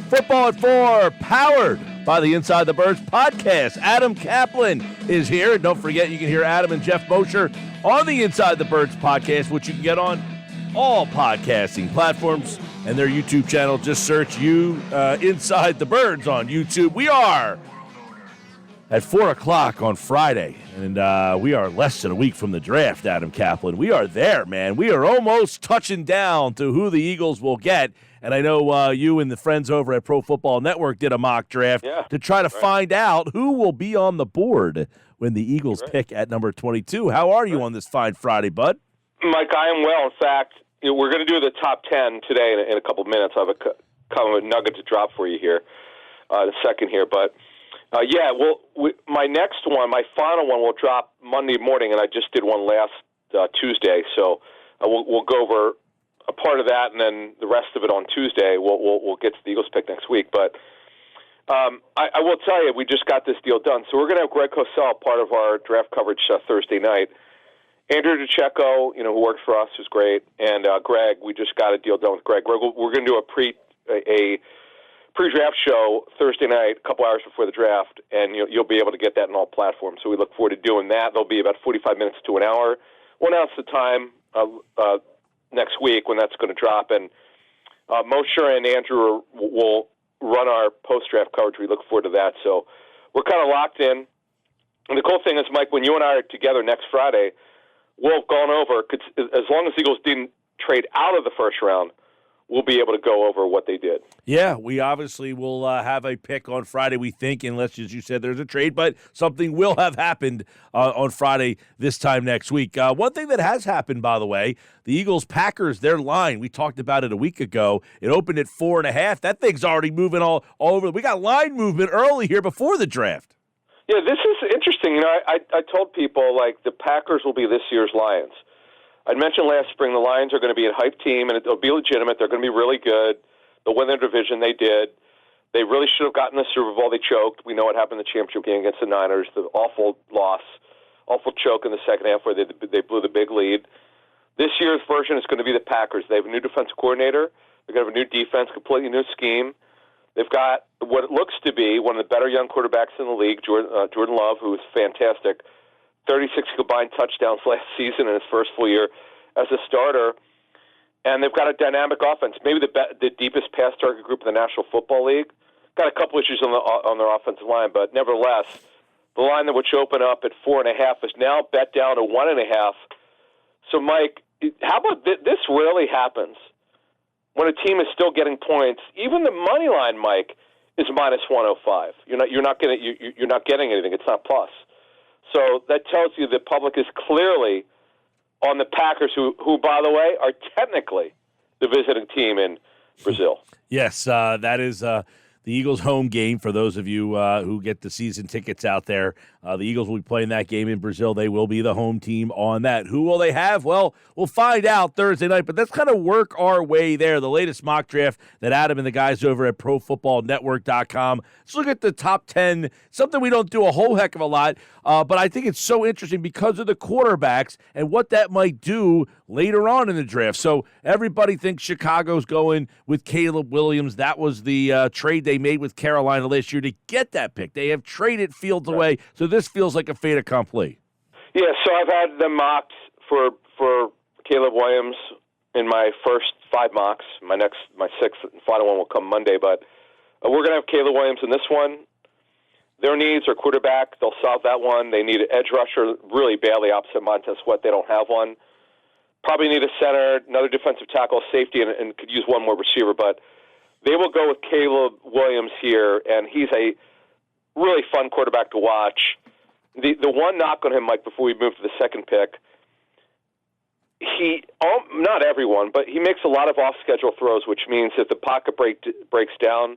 Football at 4, powered by the Inside the Birds podcast. Adam Caplan is here. And don't forget, you can hear Adam and Jeff Mosher on the Inside the Birds podcast, which you can get on all podcasting platforms and their YouTube channel. Just search Inside the Birds on YouTube. We are at 4 o'clock on Friday, and we are less than a week from the draft, Adam Caplan. We are there, man. We are almost touching down to who the Eagles will get. And I know you and the friends over at Pro Football Network did a mock draft to try to find out who will be on the board when the Eagles pick at number 22. How are you on this fine Friday, bud? Mike, I am well. In fact, we're going to do the top 10 today in a couple of minutes. I have a nugget to drop for you here in a second here. But, my next one, my final one, will drop Monday morning, and I just did one last Tuesday. So we'll go over a part of that, and then the rest of it on Tuesday. We'll get to the Eagles pick next week. But I will tell you, we just got this deal done. So we're going to have Greg Cosell, part of our draft coverage Thursday night. Andrew DeCecco, who works for us, who's great, and Greg. We just got a deal done with Greg. We're going to do a pre-draft show Thursday night, a couple hours before the draft, and you'll be able to get that on all platforms. So we look forward to doing that. There'll be about 45 minutes to an hour. We'll announce the time next week when that's going to drop, and Mosher and Andrew will run our post-draft coverage. We look forward to that. So we're kind of locked in. And the cool thing is, Mike, when you and I are together next Friday, we'll have gone over, as long as the Eagles didn't trade out of the first round, we'll be able to go over what they did. Yeah, we obviously will have a pick on Friday, we think, unless, as you said, there's a trade, but something will have happened on Friday this time next week. One thing that has happened, by the way, the Eagles-Packers, their line, we talked about it a week ago. It opened at 4.5. That thing's already moving all over. We got line movement early here before the draft. Yeah, this is interesting. I told people, the Packers will be this year's Lions. I mentioned last spring the Lions are going to be a hype team, and it'll be legitimate. They're going to be really good. They'll win their division. They did. They really should have gotten the Super Bowl. They choked. We know what happened in the championship game against the Niners, the awful loss, awful choke in the second half where they blew the big lead. This year's version is going to be the Packers. They have a new defensive coordinator. They're going to have a new defense, completely new scheme. They've got what it looks to be one of the better young quarterbacks in the league, Jordan Love, who is fantastic. 36 combined touchdowns last season in his first full year as a starter. And they've got a dynamic offense, maybe the deepest pass target group in the National Football League. Got a couple issues on their offensive line, but nevertheless, the line which opened up at 4.5 is now bet down to 1.5. So, Mike, how about this? Rarely happens when a team is still getting points. Even the money line, Mike, is minus 105. You're not getting anything. It's not plus. So that tells you the public is clearly on the Packers, who by the way, are technically the visiting team in Brazil. Yes, that is the Eagles' home game for those of you who get the season tickets out there. The Eagles will be playing that game in Brazil. They will be the home team on that. Who will they have? Well, we'll find out Thursday night, but let's kind of work our way there. The latest mock draft that Adam and the guys over at ProFootballNetwork.com. Let's look at the top 10, something we don't do a whole heck of a lot, but I think it's so interesting because of the quarterbacks and what that might do later on in the draft. So everybody thinks Chicago's going with Caleb Williams. That was the trade they made with Carolina last year to get that pick. They have traded Fields away, so this feels like a fait accompli. Yeah, so I've had them mocked for Caleb Williams in my first 5 mocks. My sixth and final one will come Monday, but we're going to have Caleb Williams in this one. Their needs are quarterback. They'll solve that one. They need an edge rusher really badly opposite Montez Sweat. They don't have one. Probably need a center, another defensive tackle, safety, and could use one more receiver, but they will go with Caleb Williams here, and he's a really fun quarterback to watch. The one knock on him, Mike, before we move to the second pick, not everyone, but he makes a lot of off-schedule throws, which means if the pocket breaks down,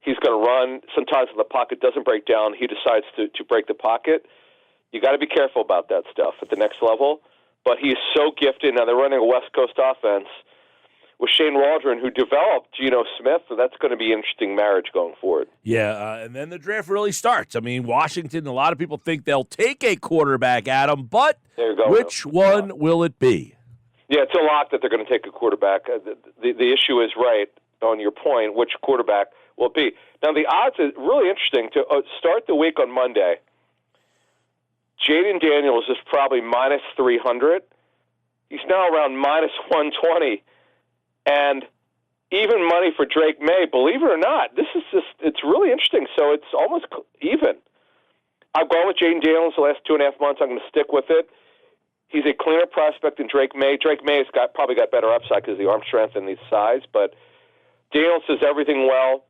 he's going to run. Sometimes if the pocket doesn't break down, he decides to break the pocket. You got to be careful about that stuff at the next level. But he is so gifted. Now they're running a West Coast offense with Shane Waldron, who developed Geno Smith, so that's going to be an interesting marriage going forward. Yeah, and then the draft really starts. I mean, Washington, a lot of people think they'll take a quarterback, Adam, but which one will it be? Yeah, it's a lot that they're going to take a quarterback. The issue is, right, on your point, which quarterback will it be. Now, the odds is really interesting. To start the week on Monday, Jaden Daniels is probably minus 300. He's now around minus 120. And even money for Drake May, believe it or not. This is it's really interesting. So it's almost even. I've gone with Jaden Daniels the last 2.5 months. I'm going to stick with it. He's a cleaner prospect than Drake May. Drake May has probably got better upside because of the arm strength and the size, but Daniels does everything well.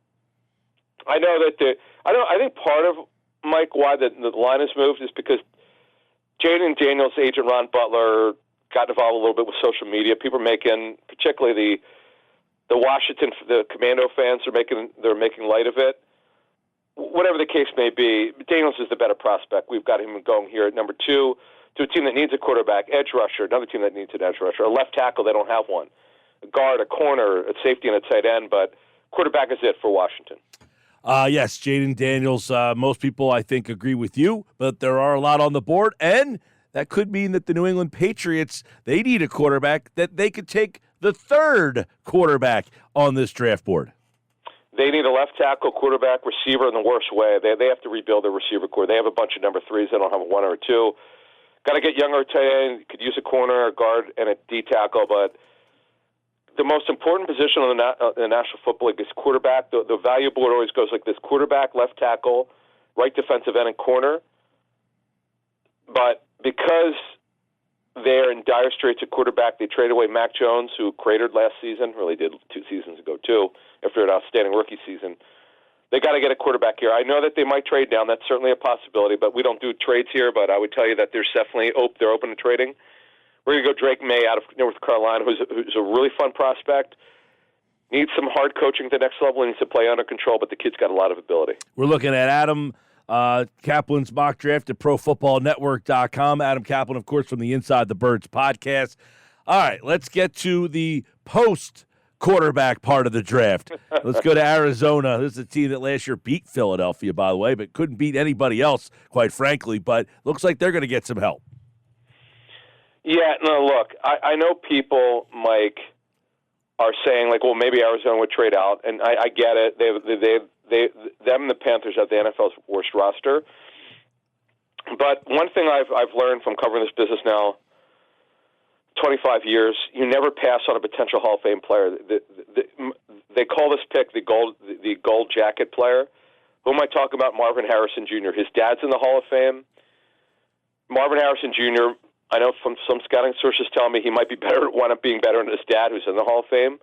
I know that I think part of, Mike, why the line has moved is because Jaden Daniels' agent Ron Butler got involved a little bit with social media. People are making, particularly the Washington, the Commando fans they're making light of it. Whatever the case may be, Daniels is the better prospect. We've got him going here at number 2 to a team that needs a quarterback, edge rusher, another team that needs an edge rusher, a left tackle, they don't have one, a guard, a corner, a safety, and a tight end, but quarterback is it for Washington. Yes, Jaden Daniels, most people, I think, agree with you, but there are a lot on the board, and that could mean that the New England Patriots, they need a quarterback, that they could take the 3rd quarterback on this draft board. They need a left tackle, quarterback, receiver in the worst way. They have to rebuild their receiver core. They have a bunch of number 3s. They don't have a 1 or a 2. Got to get younger tight end. Could use a corner, a guard, and a D tackle. But the most important position in the National Football League is quarterback. The value board always goes like this: quarterback, left tackle, right defensive end, and corner. But because they're in dire straits at quarterback, they traded away Mac Jones, who cratered last season. Really did 2 seasons ago too, after an outstanding rookie season. They got to get a quarterback here. I know that they might trade down. That's certainly a possibility, but we don't do trades here. But I would tell you that there's definitely they're open to trading. We're going to go Drake May out of North Carolina, who's a really fun prospect. Needs some hard coaching at the next level. Needs to play under control, but the kid's got a lot of ability. We're looking at Adam Caplan's mock draft at ProFootballNetwork.com. Adam Caplan, of course, from the Inside the Birds podcast. All right, let's get to the post-quarterback part of the draft. Let's go to Arizona. This is a team that last year beat Philadelphia, by the way, but couldn't beat anybody else, quite frankly. But looks like they're going to get some help. Yeah, no, look, I know people, Mike, are saying, like, well, maybe Arizona would trade out, and I get it. Them and the Panthers have the NFL's worst roster. But one thing I've learned from covering this business now 25 years, you never pass on a potential Hall of Fame player. They call this pick the gold jacket player. Who am I talking about? Marvin Harrison Jr. His dad's in the Hall of Fame. Marvin Harrison Jr., I know from some scouting sources telling me he might wind up being better than his dad, who's in the Hall of Fame.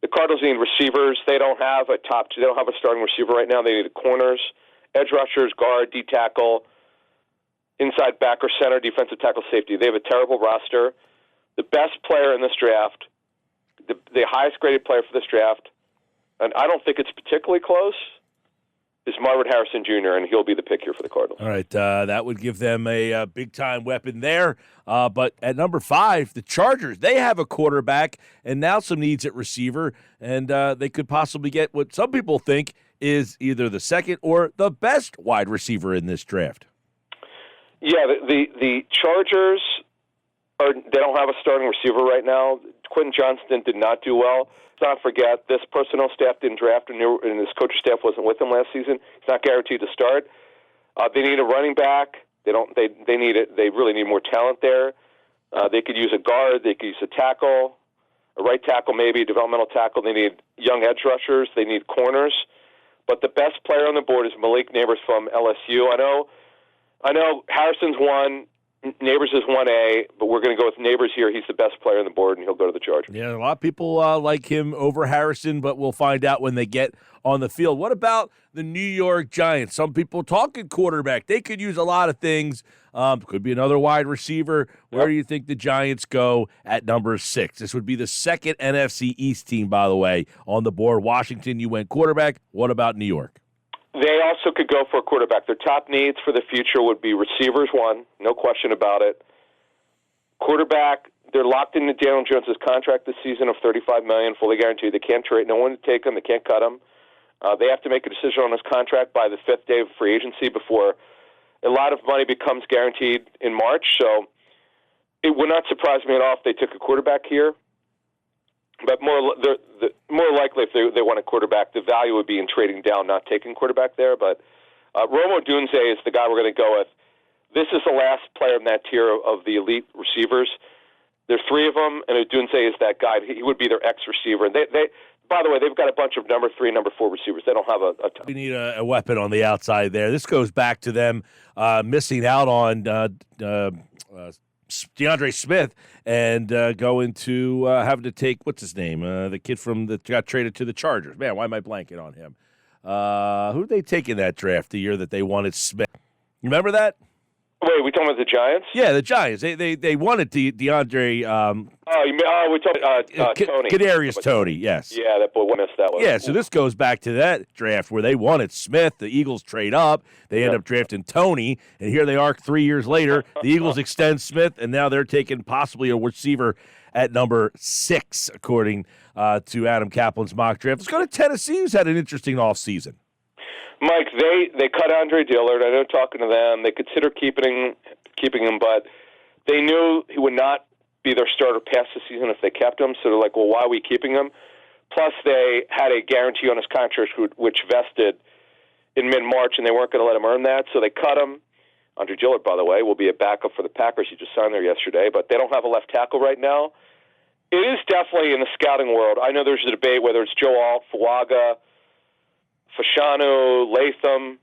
The Cardinals need receivers. They don't have a starting receiver right now. They need corners, edge rushers, guard, D tackle, inside back or center, defensive tackle, safety. They have a terrible roster. The best player in this draft, the highest graded player for this draft, and I don't think it's particularly close, is Marvin Harrison Jr., and he'll be the pick here for the Cardinals. All right, that would give them a big-time weapon there. But at number 5, the Chargers, they have a quarterback and now some needs at receiver, and they could possibly get what some people think is either the second or the best wide receiver in this draft. Yeah, the Chargers, they don't have a starting receiver right now. Quentin Johnston did not do well. Let's not forget, this personnel staff didn't draft him, and his coaching staff wasn't with him last season. He's not guaranteed to start. They need a running back. They need it. They really need more talent there. They could use a guard. They could use a tackle, a right tackle, maybe a developmental tackle. They need young edge rushers. They need corners. But the best player on the board is Malik Neighbors from LSU. I know Harrison's 1. Neighbors is 1A, but we're going to go with Neighbors here. He's the best player on the board, and he'll go to the Chargers. Yeah, a lot of people like him over Harrison, but we'll find out when they get on the field. What about the New York Giants? Some people talking quarterback. They could use a lot of things. Could be another wide receiver. Where do you think the Giants go at number 6? This would be the second NFC East team, by the way, on the board. Washington, you went quarterback. What about New York? They also could go for a quarterback. Their top needs for the future would be receivers, 1, no question about it. Quarterback, they're locked into Daniel Jones' contract this season of $35 million, fully guaranteed. They can't trade. No one to take him. They can't cut him. They have to make a decision on his contract by the 5th day of free agency before a lot of money becomes guaranteed in March. So it would not surprise me at all if they took a quarterback here. But more likely if they want a quarterback, the value would be in trading down, not taking quarterback there. But Rome Odunze is the guy we're going to go with. This is the last player in that tier of the elite receivers. There's three of them, and Odunze is that guy. He would be their ex-receiver. And they by the way, they've got a bunch of number 3, number 4 receivers. They don't have a ton. We need a weapon on the outside there. This goes back to them missing out on DeAndre Smith and going to having to take, what's his name, the kid that got traded to the Chargers. Man, why am I blanking on him? Who did they take in that draft the year that they wanted Smith? Remember that? Wait, we talking about the Giants? Yeah, the Giants. They wanted DeAndre. We talking Tony. Kadarius Toney. Yes. Yeah, that boy missed that one. Yeah, so this goes back to that draft where they wanted Smith. The Eagles trade up. They end up drafting Toney, and here they are 3 years later. The Eagles extend Smith, and now they're taking possibly a receiver at number 6, according to Adam Caplan's mock draft. Let's go to Tennessee, who's had an interesting offseason. Mike, they cut Andre Dillard. I know talking to them, they consider keeping him, but they knew he would not be their starter past the season if they kept him. So they're like, well, why are we keeping him? Plus, they had a guarantee on his contract which vested in mid-March, and they weren't going to let him earn that, so they cut him. Andre Dillard, by the way, will be a backup for the Packers. He just signed there yesterday, but they don't have a left tackle right now. It is definitely in the scouting world. I know there's a debate whether it's Joe Alt, Fuaga, Fashanu, Latham.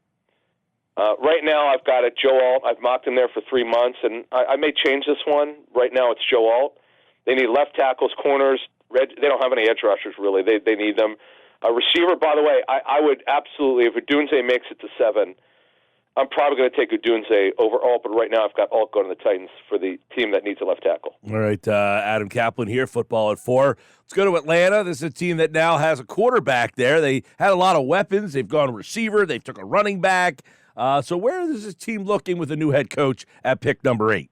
Right now, I've got it Joe Alt. I've mocked him there for 3 months, and I may change this one. Right now, it's Joe Alt. They need left tackles, corners. They don't have any edge rushers, really. They need them. A receiver, by the way, I would absolutely, if Odunze makes it to 7, I'm probably going to take Odunze over Alt, but right now I've got Alt going to the Titans for the team that needs a left tackle. All right, Adam Caplan here, football at 4. Let's go to Atlanta. This is a team that now has a quarterback there. They had a lot of weapons. They've gone receiver. They've took a running back. So where is this team looking with a new head coach at pick number 8?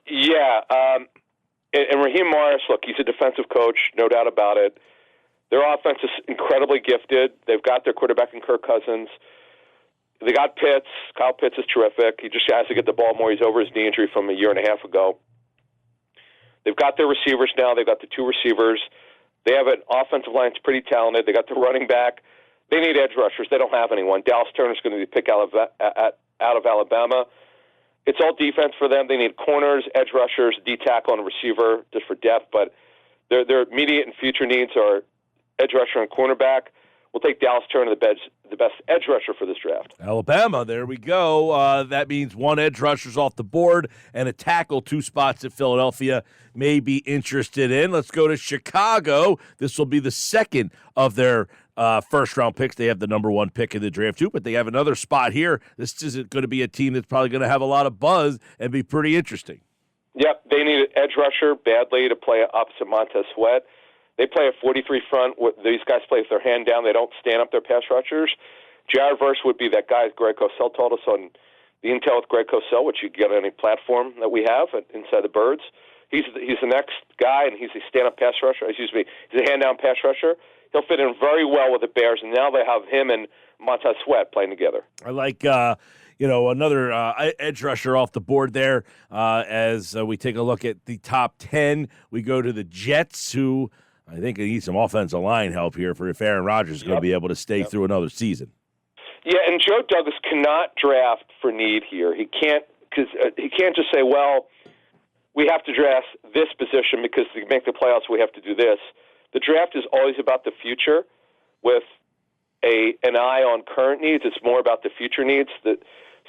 Yeah, and Raheem Morris, look, he's a defensive coach, no doubt about it. Their offense is incredibly gifted. They've got their quarterback in Kirk Cousins. They got Pitts. Kyle Pitts is terrific. He just has to get the ball more. He's over his knee injury from a year and a half ago. They've got their receivers now. They've got the 2 receivers. They have an offensive line that's pretty talented. They got the running back. They need edge rushers. They don't have anyone. Dallas Turner's going to be picked out of Alabama. It's all defense for them. They need corners, edge rushers, D-tackle, and a receiver just for depth. But their immediate and future needs are edge rusher and cornerback. We'll take Dallas Turner, the best edge rusher for this draft. Alabama, there we go. That means 1 edge rusher's off the board and a tackle, 2 spots that Philadelphia may be interested in. Let's go to Chicago. This will be the second of their first-round picks. They have the number 1 pick in the draft, too, but they have another spot here. This isn't going to be a team that's probably going to have a lot of buzz and be pretty interesting. Yep, they need an edge rusher badly to play opposite Montez Sweat. They play a 43 front. These guys play with their hand down. They don't stand up their pass rushers. Jared Verse would be that guy Greg Cosell told us on the intel with Greg Cosell, which you can get on any platform that we have inside the Birds. He's the next guy, and he's a stand-up pass rusher. He's a hand-down pass rusher. He'll fit in very well with the Bears, and now they have him and Montez Sweat playing together. I like another edge rusher off the board there. As we take a look at the top 10, we go to the Jets, who I think they need some offensive line help here if Aaron Rodgers is going to be able to stay through another season. Yeah, and Joe Douglas cannot draft for need here. He can't just say, well, we have to draft this position because to make the playoffs we have to do this. The draft is always about the future with an eye on current needs. It's more about the future needs.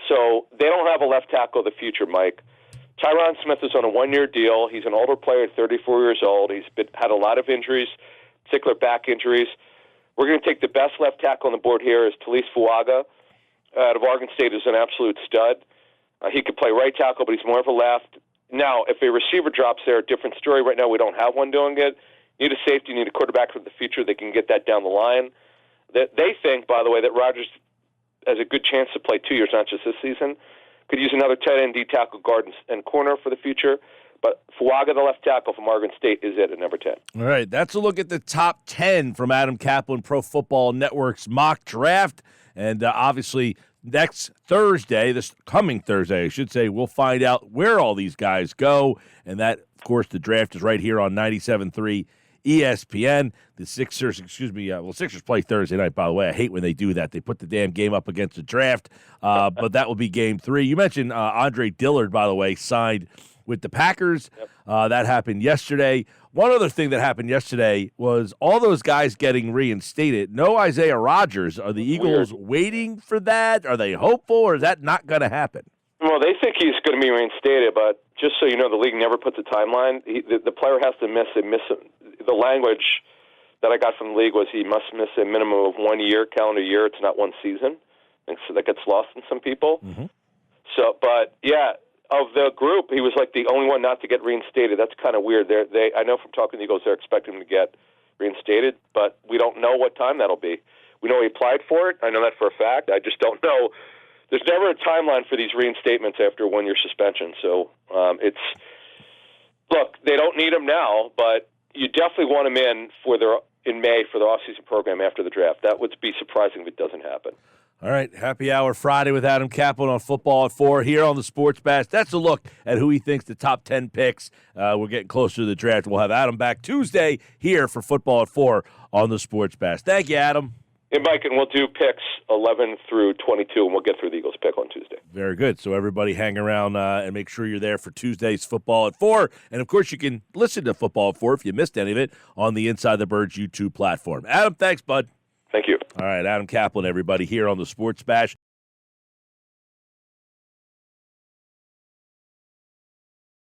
So they don't have a left tackle of the future, Mike. Tyron Smith is on a 1-year deal. He's an older player, 34 years old. He's had a lot of injuries, particular back injuries. We're going to take the best left tackle on the board here is Talise Fuaga out of Oregon State, is an absolute stud. He could play right tackle, but he's more of a left. Now, if a receiver drops there, a different story. Right now, we don't have one doing it. You need a safety, you need a quarterback for the future. They can get that down the line. They think, by the way, that Rodgers has a good chance to play 2 years, not just this season. Could use another tight end, D tackle, guard, and corner for the future. But Fuaga, the left tackle from Oregon State, is it at number 10. All right, that's a look at the top 10 from Adam Caplan, Pro Football Network's mock draft. And obviously, next Thursday, this coming Thursday, I should say, we'll find out where all these guys go. And that, of course, the draft is right here on 97.3 ESPN. The Sixers, Sixers play Thursday night, by the way. I hate when they do that. They put the damn game up against the draft, but that will be game 3. You mentioned Andre Dillard, by the way, signed with the Packers. Yep. That happened yesterday. One other thing that happened yesterday was all those guys getting reinstated. No Isaiah Rodgers. Are the Eagles waiting for that? Are they hopeful, or is that not going to happen? Well, they think he's going to be reinstated, but just so you know, the league never puts a timeline. The player has to miss the language that I got from the league was he must miss a minimum of 1 year, calendar year. It's not one season, and so that gets lost in some people. Mm-hmm. So, but yeah, of the group, he was like the only one not to get reinstated. That's kind of weird. I know from talking to the Eagles, they're expecting him to get reinstated, but we don't know what time that'll be. We know he applied for it. I know that for a fact. I just don't know. There's never a timeline for these reinstatements after 1 year suspension. So look, they don't need him now, but you definitely want him in May for the offseason program after the draft. That would be surprising if it doesn't happen. All right, Happy Hour Friday with Adam Caplan on Football at 4 here on the Sports Bash. That's a look at who he thinks the top 10 picks. We're getting closer to the draft. We'll have Adam back Tuesday here for Football at 4 on the Sports Bash. Thank you, Adam. And Mike, and we'll do picks 11 through 22, and we'll get through the Eagles pick on Tuesday. Very good. So everybody hang around and make sure you're there for Tuesday's Football at 4. And, of course, you can listen to Football at 4 if you missed any of it on the Inside the Birds YouTube platform. Adam, thanks, bud. Thank you. All right, Adam Caplan, everybody, here on the Sports Bash.